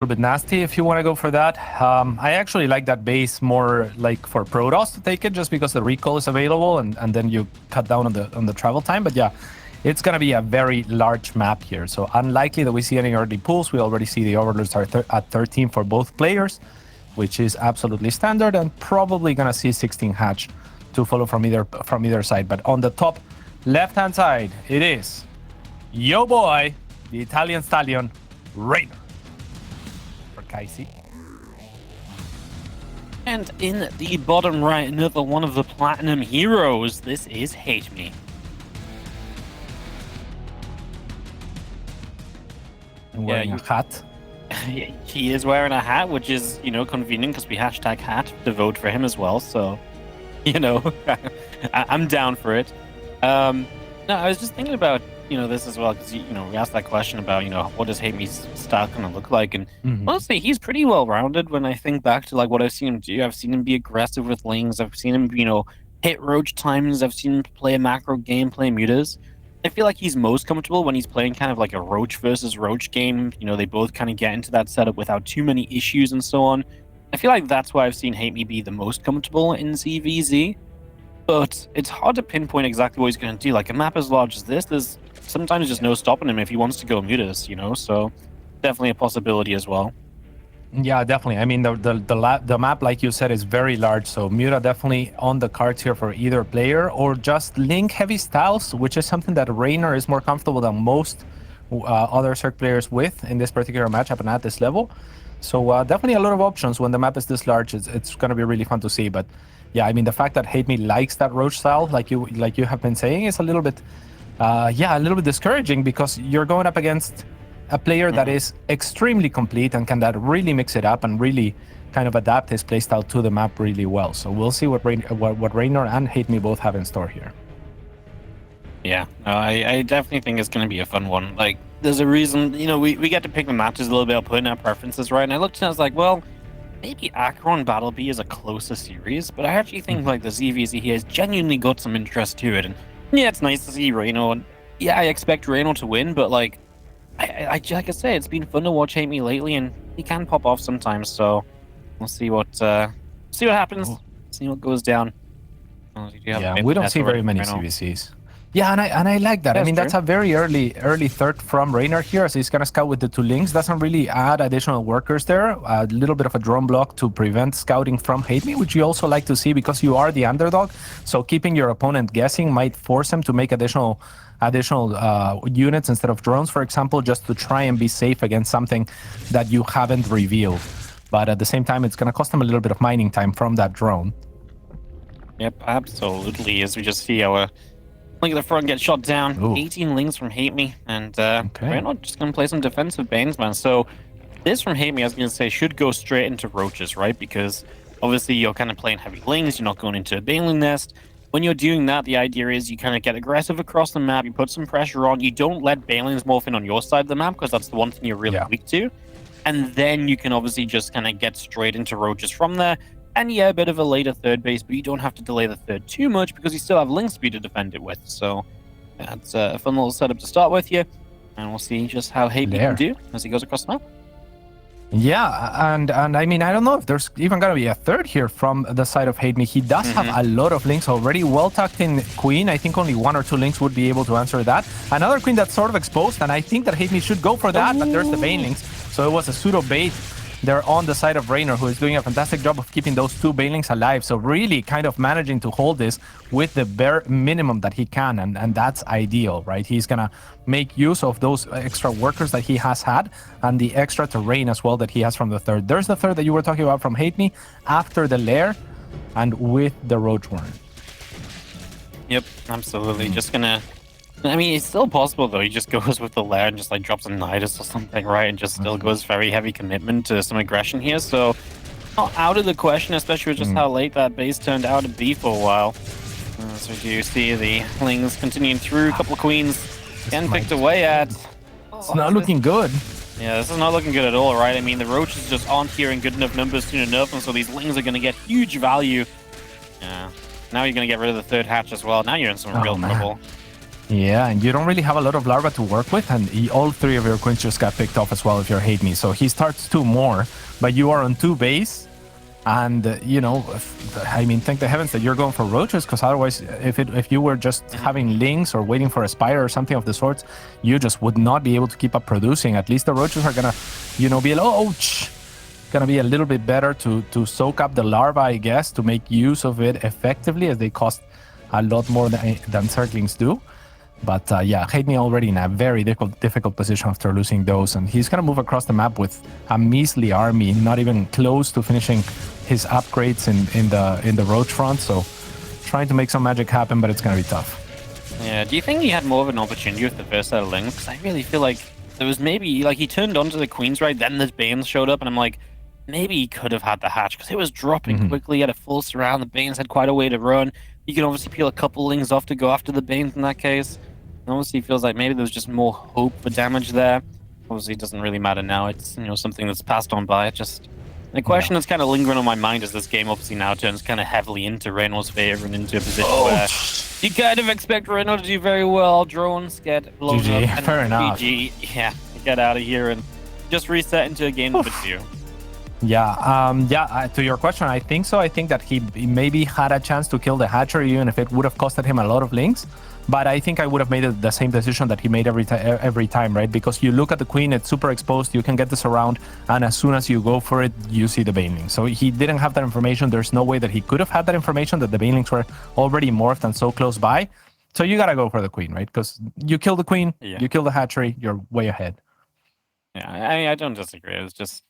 little bit nasty if you want to go for that. I actually like that base more like for Protoss to take it, just because the recall is available and then you cut down on the travel time. But yeah, it's going to be a very large map here. So unlikely that we see any early pulls. We already see the overlords are at 13 for both players, which is absolutely standard, and probably going to see 16 hatch to follow from either side. But on the top left-hand side, it is yo boy, the Italian stallion, Reynor. For Kaisi. And in the bottom right, another one of the platinum heroes. This is HateMe. Wearing a hat. He is wearing a hat, which is, convenient because we hashtag hat to vote for him as well. So, I'm down for it. No, I was just thinking about, this as well, because, we asked that question about, what does HateMe's style kind of look like? And honestly, he's pretty well-rounded when I think back to, what I've seen him do. I've seen him be aggressive with lings. I've seen him, hit roach times. I've seen him play a macro game, play mutas. I feel like he's most comfortable when he's playing kind of like a roach versus roach game. They both kind of get into that setup without too many issues and so on. I feel like that's why I've seen HateMe be the most comfortable in ZVZ. But it's hard to pinpoint exactly what he's going to do. Like a map as large as this, there's sometimes just no stopping him if he wants to go mutas, So definitely a possibility as well. Yeah, definitely. I mean, the map, like you said, is very large. So Muta definitely on the cards here for either player, or just link heavy styles, which is something that Reynor is more comfortable than most other Circ players with in this particular matchup and at this level. So definitely a lot of options when the map is this large. It's going to be really fun to see. But yeah, I mean, the fact that HateMe likes that roach style, like you have been saying, is a little bit, a little bit discouraging, because you're going up against a player that is extremely complete and can really mix it up and really kind of adapt his playstyle to the map really well. So we'll see what Reynor and HateMe both have in store here. Yeah, I definitely think it's going to be a fun one. Like, there's a reason, we get to pick the matches a little bit, put in our preferences, right? And I looked and I was like, well, maybe Acheron Battle B is a closer series, but I actually think like the ZVZ here has genuinely got some interest to it. And yeah, it's nice to see Reynor. And yeah, I expect Reynor to win, but like I say, it's been fun to watch HateMe lately, and he can pop off sometimes. So we'll see what happens, see what goes down. Yeah, we don't see very many CVCs. Yeah, and I like that. I mean, that's a very early third from Reynor here. So he's gonna scout with the two links. Doesn't really add additional workers there. A little bit of a drone block to prevent scouting from HateMe, which you also like to see because you are the underdog. So keeping your opponent guessing might force him to make additional units instead of drones, for example, just to try and be safe against something that you haven't revealed. But at the same time, it's going to cost them a little bit of mining time from that drone. Yep, absolutely. As we just see our link at the front get shot down. Ooh. 18 links from HateMe, and we're not just going to play some defensive banes, man. So this from HateMe, I was going to say, should go straight into roaches, right? Because obviously you're kind of playing heavy lings. You're not going into a baneling nest. When you're doing that, the idea is you kind of get aggressive across the map, you put some pressure on, you don't let banelings morph in on your side of the map, because that's the one thing you're really weak to. And then you can obviously just kind of get straight into roaches from there. And yeah, a bit of a later third base, but you don't have to delay the third too much, because you still have link speed to defend it with. So that's a fun little setup to start with here. And we'll see just how HateMe can do as he goes across the map. Yeah, and I mean, I don't know if there's even going to be a third here from the side of HateMe. He does have a lot of links already. Well tucked in Queen. I think only 1 or 2 links would be able to answer that. Another Queen that's sort of exposed, and I think that HateMe should go for that, but there's the banelings. So it was a pseudo bait there on the side of Reynor, who is doing a fantastic job of keeping those 2 banelings alive. So really kind of managing to hold this with the bare minimum that he can, and that's ideal, right? He's gonna make use of those extra workers that he has had, and the extra terrain as well that he has from the third. There's the third that you were talking about from HateMe, after the lair and with the roach warren. Yep, absolutely. Just gonna, I mean, it's still possible though. He just goes with the lair and just like drops a Nidus or something, right? And just still goes very heavy commitment to some aggression here. So not out of the question, especially with just how late that base turned out to be for a while. So you see the lings continuing through, a couple of queens getting picked away at. It's not looking good. Yeah, this is not looking good at all, right? I mean, the roaches just aren't here in good enough numbers soon enough, and so these lings are going to get huge value. Yeah. Now you're going to get rid of the third hatch as well. Now you're in some real trouble. Yeah, and you don't really have a lot of larva to work with, and all 3 of your queens just got picked off as well if you're HateMe. So he starts 2 more, but you are on 2 base, and you know, I mean, thank the heavens that you're going for roaches, because otherwise, if you were just having lings or waiting for a spider or something of the sorts, you just would not be able to keep up producing. At least the roaches are gonna, you know, be gonna be a little bit better to soak up the larva, I guess, to make use of it effectively, as they cost a lot more than Zerglings do. But yeah, HateMe already in a very difficult position after losing those, and he's gonna move across the map with a measly army, not even close to finishing his upgrades in the roach front. So trying to make some magic happen, but it's gonna be tough. Yeah, do you think he had more of an opportunity with the first set of lings? Because I really feel like there was maybe, like, he turned onto the queens right, then the Banes showed up, and I'm like, maybe he could have had the hatch, because it was dropping quickly at a full surround. The Banes had quite a way to run. You can obviously peel a couple lings off to go after the Banes in that case. And obviously, it feels like maybe there's just more hope for damage there. Obviously, it doesn't really matter now. It's, you know, something that's passed on by. Just the question that's kind of lingering on my mind is this game obviously now turns kind of heavily into Reynor's favor and into a position where you kind of expect Reynor to do very well. Drones get blown GG, up. And fair enough. GG, yeah, get out of here and just reset into a game number 2. Yeah, to your question, I think so. I think that he maybe had a chance to kill the hatchery, even if it would have costed him a lot of links. But I think I would have made the same decision that he made every time, right? Because you look at the queen, it's super exposed, you can get this around, and as soon as you go for it, you see the banelings. So he didn't have that information. There's no way that he could have had that information, that the banelings were already morphed and so close by. So you gotta go for the queen, right? Because you kill the queen, you kill the hatchery, you're way ahead. Yeah, I don't disagree. It's just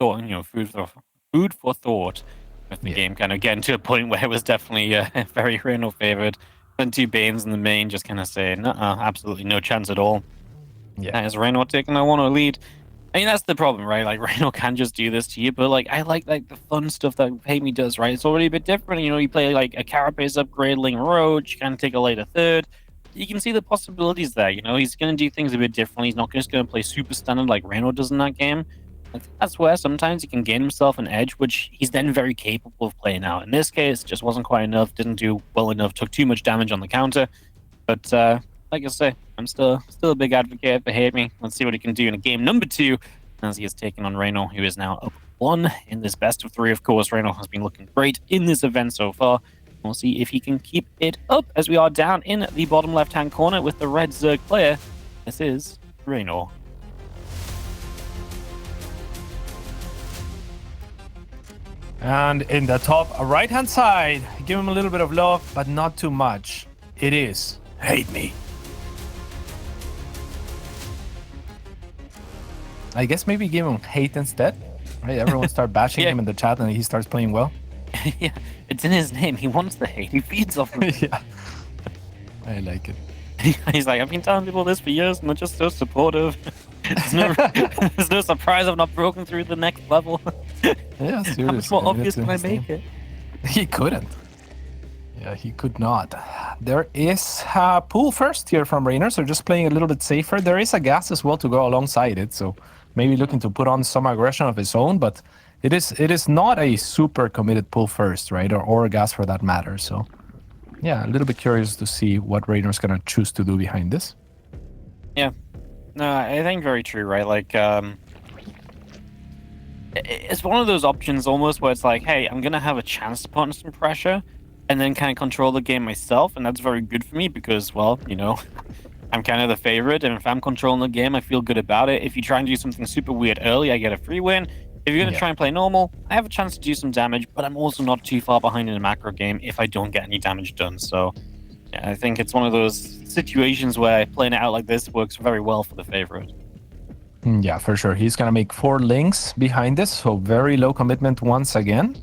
thought, you know, food for thought with the game kind of getting to a point where it was definitely very Reynor favored. Then 2 Banes in the main just kind of saying, absolutely no chance at all. Yeah, is Reynor taking a 1-0 lead? I mean, that's the problem, right? Like, Reynor can just do this to you, but like, I like the fun stuff that HateMe does, right? It's already a bit different. You know, you play like a Carapace upgrade, Ling Roach, you can take a later third. You can see the possibilities there. You know, he's going to do things a bit differently. He's not just going to play super standard like Reynor does in that game. That's where sometimes he can gain himself an edge, which he's then very capable of playing out. In this case, just wasn't quite enough, didn't do well enough, took too much damage on the counter. But like I say, I'm still a big advocate for HateMe. Let's see what he can do in a game number 2 as he is taking on Reynor, who is now up 1 in this best of 3. Of course, Reynor has been looking great in this event so far. We'll see if he can keep it up as we are down in the bottom left-hand corner with the red Zerg player. This is Reynor. And in the top right-hand side, give him a little bit of love, but not too much. It is HateMe. I guess maybe give him hate instead. Right? Everyone start bashing him in the chat and he starts playing well. Yeah, it's in his name. He wants the hate. He feeds off of it. Yeah. I like it. He's like, I've been telling people this for years and they're just so supportive. There's no surprise I've not broken through the next level. Yeah, seriously. How much more obvious can I make it? He couldn't. Yeah, he could not. There is a pool first here from Reynor, so just playing a little bit safer. There is a gas as well to go alongside it, so maybe looking to put on some aggression of his own, but it is not a super committed pull first, right? Or gas for that matter. So yeah, a little bit curious to see what Reynor's gonna choose to do behind this. Yeah. No, I think very true, right? Like, it's one of those options almost where it's like, hey, I'm gonna have a chance to put on some pressure and then kind of control the game myself, and that's very good for me because, well, you know, I'm kind of the favorite, and if I'm controlling the game, I feel good about it. If you try and do something super weird early, I get a free win. If you're gonna try and play normal, I have a chance to do some damage, but I'm also not too far behind in a macro game if I don't get any damage done. So yeah, I think it's one of those situations where playing it out like this works very well for the favorite. Yeah, for sure. He's going to make 4 links behind this, so very low commitment once again.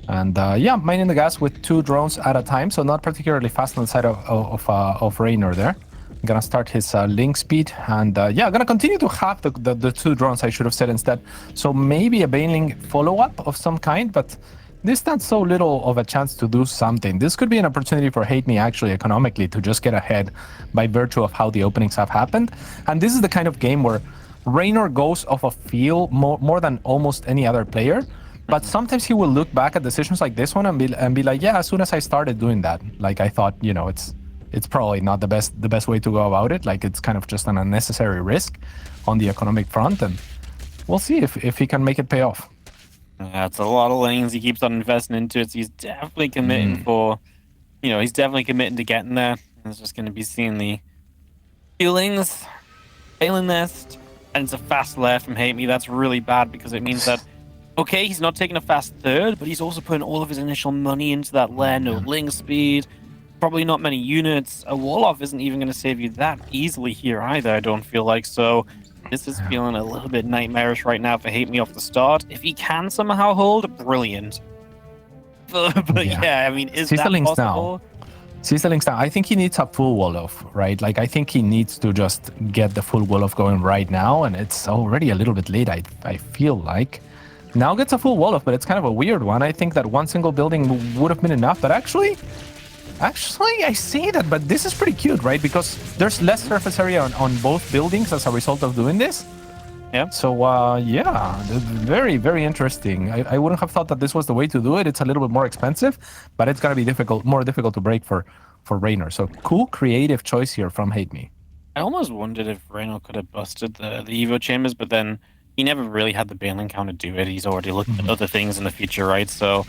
And yeah, mining the gas with 2 drones at a time, so not particularly fast on the side of Reynor there. I'm going to start his link speed, and yeah, I'm going to continue to have the 2 drones, I should have said instead. So maybe a baneling follow-up of some kind, but this stands so little of a chance to do something. This could be an opportunity for HateMe actually economically to just get ahead by virtue of how the openings have happened. And this is the kind of game where Reynor goes off a feel more than almost any other player, but sometimes he will look back at decisions like this one and be like, yeah, as soon as I started doing that, like I thought, you know, it's it's probably not the best way to go about it. Like, it's kind of just an unnecessary risk on the economic front, and we'll see if he can make it pay off. Yeah, it's a lot of lanes he keeps on investing into it. So he's definitely committing he's definitely committing to getting there. It's just going to be seeing the feelings, failing nest, and it's a fast left from HateMe. That's really bad because it means that, okay, he's not taking a fast third, but he's also putting all of his initial money into that lair. No link speed, probably not many units. A wall-off isn't even going to save you that easily here either, I don't feel like. So this is feeling a little bit nightmarish right now for HateMe off the start. If he can somehow hold, brilliant. But yeah, I mean, is that possible? Sees the links down. I think he needs a full wall-off, right? Like, I think he needs to just get the full wall-off going right now, and it's already a little bit late, I feel like. Now gets a full wall-off, but it's kind of a weird one. I think that one single building would have been enough, but actually, I see that, but this is pretty cute, right? Because there's less surface area on both buildings as a result of doing this. Yeah. So, yeah, very, very interesting. I wouldn't have thought that this was the way to do it. It's a little bit more expensive, but it's going to be more difficult to break for Reynor. So, cool, creative choice here from HateMe. I almost wondered if Reynor could have busted the Evo chambers, but then he never really had the baneling count to do it. He's already looking at other things in the future, right? So,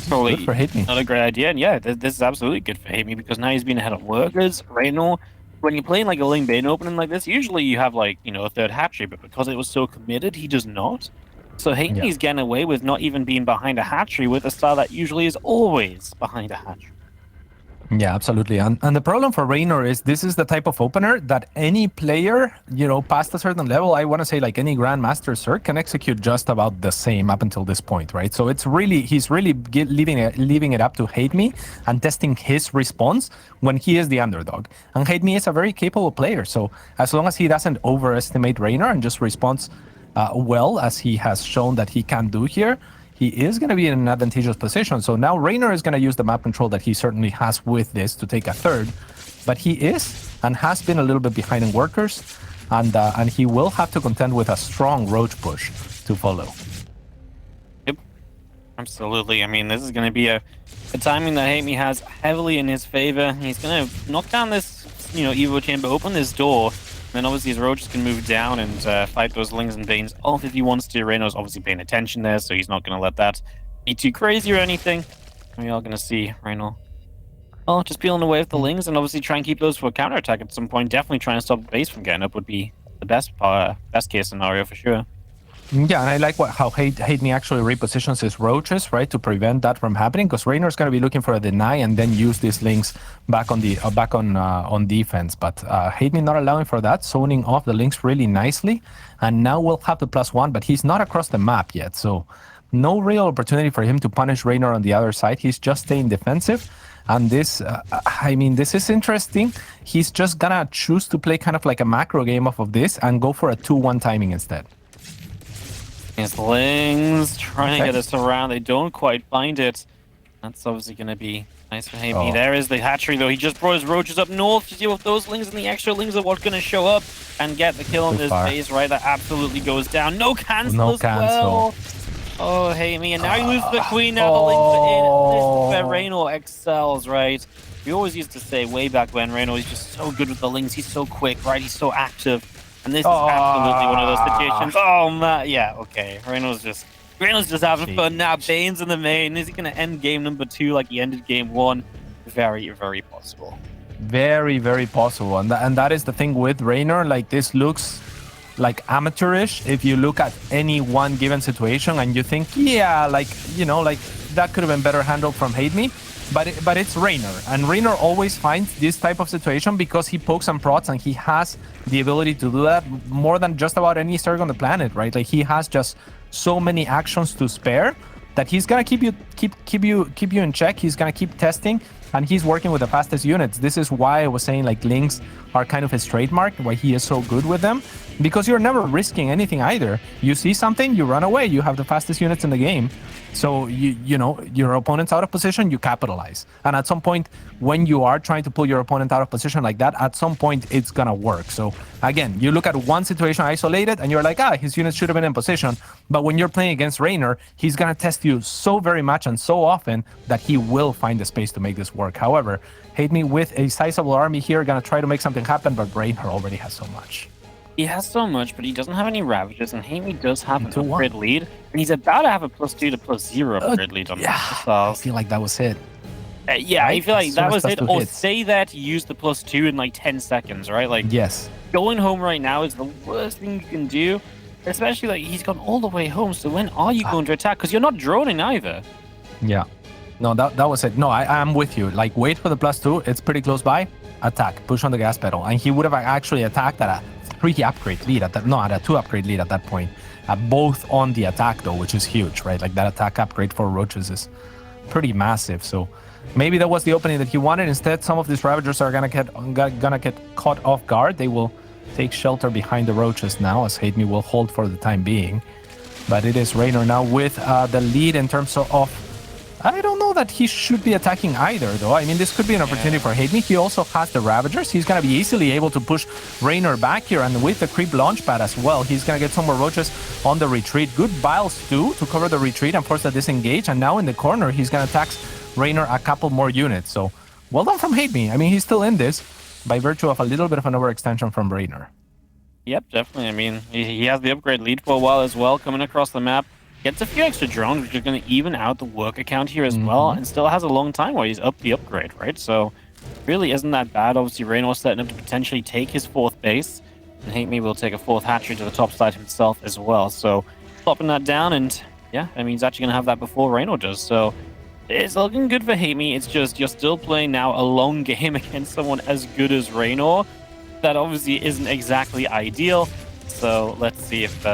probably good for HateMe. Not a great idea. And yeah, this is absolutely good for HateMe because now he's been ahead of workers. Reynor, when you're playing like a lane bane opening like this, usually you have like, a third hatchery, but because it was so committed, he does not. So HateMe's getting away with not even being behind a hatchery with a star that usually is always behind a hatchery. Yeah, absolutely. And the problem for Reynor is this is the type of opener that any player, past a certain level, I want to say like any Grandmaster Circ can execute just about the same up until this point, right? So he's really leaving it up to HateMe and testing his response when he is the underdog. And HateMe is a very capable player. So as long as he doesn't overestimate Reynor and just responds well, as he has shown that he can do here, he is going to be in an advantageous position. So now Reynor is going to use the map control that he certainly has with this to take a third, but he is and has been a little bit behind in workers, and he will have to contend with a strong roach push to follow. Yep, absolutely. I mean, this is going to be a timing that HateMe has heavily in his favor. He's going to knock down this, Evo chamber, open this door. Then obviously his roaches can move down and fight those lings and veins off if he wants to. Reynor's obviously paying attention there, so he's not going to let that be too crazy or anything. We are going to see Reynor just peeling away with the lings and obviously try and keep those for a counterattack at some point. Definitely trying to stop the base from getting up would be the best case scenario for sure. Yeah, and I like how HateMe actually repositions his roaches, right, to prevent that from happening, because Reynor's going to be looking for a deny and then use these links back on defense. But HateMe not allowing for that, zoning off the links really nicely, and now we'll have the +1, but he's not across the map yet, so no real opportunity for him to punish Reynor on the other side. He's just staying defensive. And this, this is interesting. He's just gonna choose to play kind of like a macro game off of this and go for a 2-1 timing instead. His lings trying to get us around. They don't quite find it. That's obviously going to be nice for HateMe. Oh. There is the hatchery, though. He just brought his roaches up north to deal with those lings, and the extra lings are what's going to show up and get the kill on this base, right? That absolutely goes down. No cancel well. Oh, HateMe. And now he loses the queen. Now the lings are in. This is where Reynor excels, right? We always used to say way back when Reynor is just so good with the lings. He's so quick, right? He's so active. And this is absolutely one of those situations. Oh, man. Yeah, okay. Reynor's just having fun now. Bane's in the main. Is he going to end game number 2 like he ended game 1? Very, very possible. Very, very possible. And that is the thing with Reynor. Like, this looks like amateurish if you look at any one given situation and you think, yeah, like, that could have been better handled from HateMe. But it's Reynor, and Reynor always finds this type of situation because he pokes and prods, and he has the ability to do that more than just about any Zerg on the planet, right? Like, he has just so many actions to spare that he's gonna keep you in check. He's gonna keep testing, and he's working with the fastest units. This is why I was saying like links are kind of his trademark, why he is so good with them, because you're never risking anything either. You see something, you run away. You have the fastest units in the game. So, your opponent's out of position, you capitalize. And at some point, when you are trying to pull your opponent out of position like that, at some point, it's going to work. So, again, you look at one situation isolated, and you're like, his units should have been in position. But when you're playing against Reynor, he's going to test you so very much and so often that he will find the space to make this work. work. However, HateMe with a sizable army here, gonna try to make something happen, but Reynor already has so much. He has so much, but he doesn't have any Ravagers, and HateMe does have an upgrade lead, and he's about to have a +2 to +0 upgrade lead on I feel like that was it. Yeah, right? I feel like that was it. Or hits. say that you use the +2 in like 10 seconds, right? Like, yes, going home right now is the worst thing you can do, especially like he's gone all the way home. So when are you going to attack? Because you're not droning either. Yeah. No, that was it. No, I'm with you. Like, wait for the +2. It's pretty close by. Attack. Push on the gas pedal. And he would have actually attacked at a 3 upgrade lead at that. No, at a 2 upgrade lead at that point. Both on the attack though, which is huge, right? Like that attack upgrade for Roaches is pretty massive. So maybe that was the opening that he wanted. Instead, some of these Ravagers are gonna get caught off guard. They will take shelter behind the Roaches now, as HateMe will hold for the time being. But it is Reynor now with the lead in terms of... I don't know that he should be attacking either, though. I mean, this could be an opportunity for HateMe. He also has the Ravagers. He's going to be easily able to push Reynor back here. And with the creep launchpad as well, he's going to get some more Roaches on the retreat. Good Biles, too, to cover the retreat and force the disengage. And now in the corner, he's going to tax Reynor a couple more units. So, well done from HateMe. I mean, he's still in this by virtue of a little bit of an overextension from Reynor. Yep, definitely. I mean, he has the upgrade lead for a while as well, coming across the map. Gets a few extra drones, which are going to even out the work account here as well, and still has a long time while he's up the upgrade, right? So, really isn't that bad. Obviously, Reynor setting up to potentially take his 4th base, and HateMe will take a 4th hatchery to the top side himself as well. So, popping that down, and yeah, I mean, he's actually going to have that before Reynor does. So, it's looking good for HateMe. It's just, you're still playing now a long game against someone as good as Reynor. That obviously isn't exactly ideal. So, let's see if...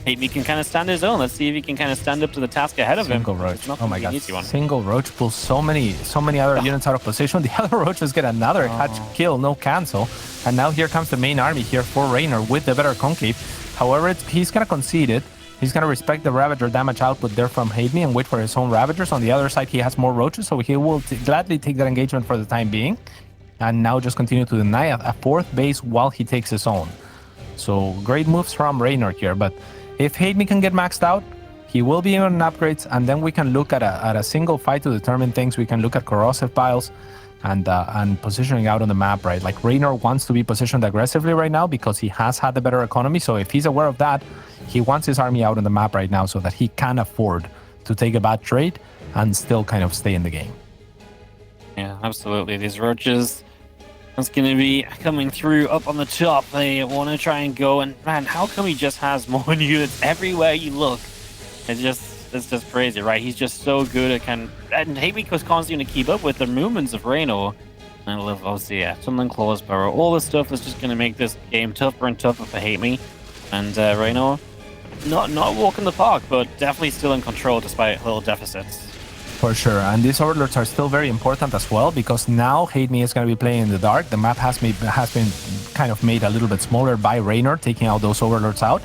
HateMe can kind of stand his own. Let's see if he can kind of stand up to the task ahead of him. Single Roach. Oh my god. Single Roach pulls so many other units out of position. The other Roaches get another hatch kill, no cancel. And now here comes the main army here for Reynor with the better concave. However, he's going to concede it. He's going to respect the Ravager damage output there from HateMe and wait for his own Ravagers. On the other side, he has more Roaches, so he will gladly take that engagement for the time being. And now just continue to deny a 4th base while he takes his own. So great moves from Reynor here, but if HateMe can get maxed out, he will be on upgrades, and then we can look at a single fight to determine things. We can look at corrosive piles and positioning out on the map, right? Like Reynor wants to be positioned aggressively right now because he has had the better economy. So if he's aware of that, he wants his army out on the map right now so that he can afford to take a bad trade and still kind of stay in the game. Yeah, absolutely. These Roaches... It's going to be coming through up on the top. They want to try and go, and man, how come he just has more units everywhere you look? It's just crazy, right? He's just so good at and HateMe was constantly going to keep up with the movements of Reynor. And I love, obviously, yeah, Sunderland Claws Burrow. All this stuff is just going to make this game tougher and tougher for HateMe. And Reynor, not walking the park, but definitely still in control despite little deficits. For sure, and these overlords are still very important as well, because now HateMe is going to be playing in the dark. The map has been kind of made a little bit smaller by Reynor, taking out those overlords out.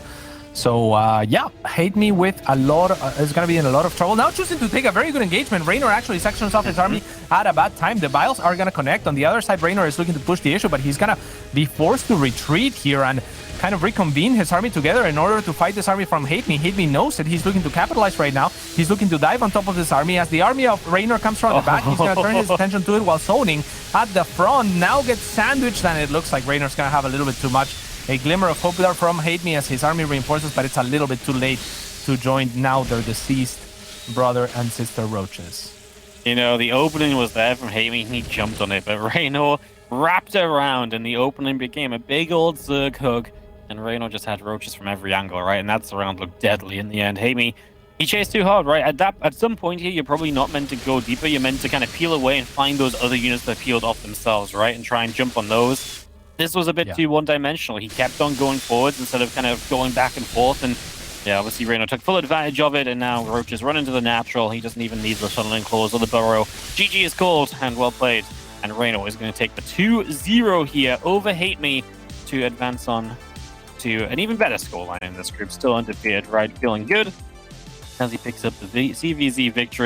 So yeah, HateMe with a lot is going to be in a lot of trouble. Now choosing to take a very good engagement. Reynor actually sections off his army at a bad time. The Biles are going to connect. On the other side, Reynor is looking to push the issue, but he's going to be forced to retreat here and kind of reconvene his army together in order to fight this army from HateMe. HateMe knows that he's looking to capitalize right now. He's looking to dive on top of this army. As the army of Reynor comes from the back, he's going to turn his attention to it while zoning at the front. Now gets sandwiched, and it looks like Reynor's going to have a little bit too much. A glimmer of hope there from HateMe as his army reinforces, but it's a little bit too late to join now their deceased brother and sister Roaches. You know, the opening was there from HateMe, and he jumped on it, but Reynor wrapped around, and the opening became a big old Zerg hug, and Reynor just had Roaches from every angle, right? And that's round looked deadly in the end. HateMe, he chased too hard, right? At some point here, you're probably not meant to go deeper. You're meant to kind of peel away and find those other units that peeled off themselves, right? And try and jump on those. This was a bit too one-dimensional. He kept on going forwards instead of kind of going back and forth. And yeah, obviously Reynor took full advantage of it, and now Roaches run into the natural. He doesn't even need the Sunderland Claws or the Burrow. GG is called, and well played. And Reynor is going to take the 2-0 here over HateMe to advance on to an even better scoreline in this group. Still undefeated, right? Feeling good as he picks up the CVZ victory.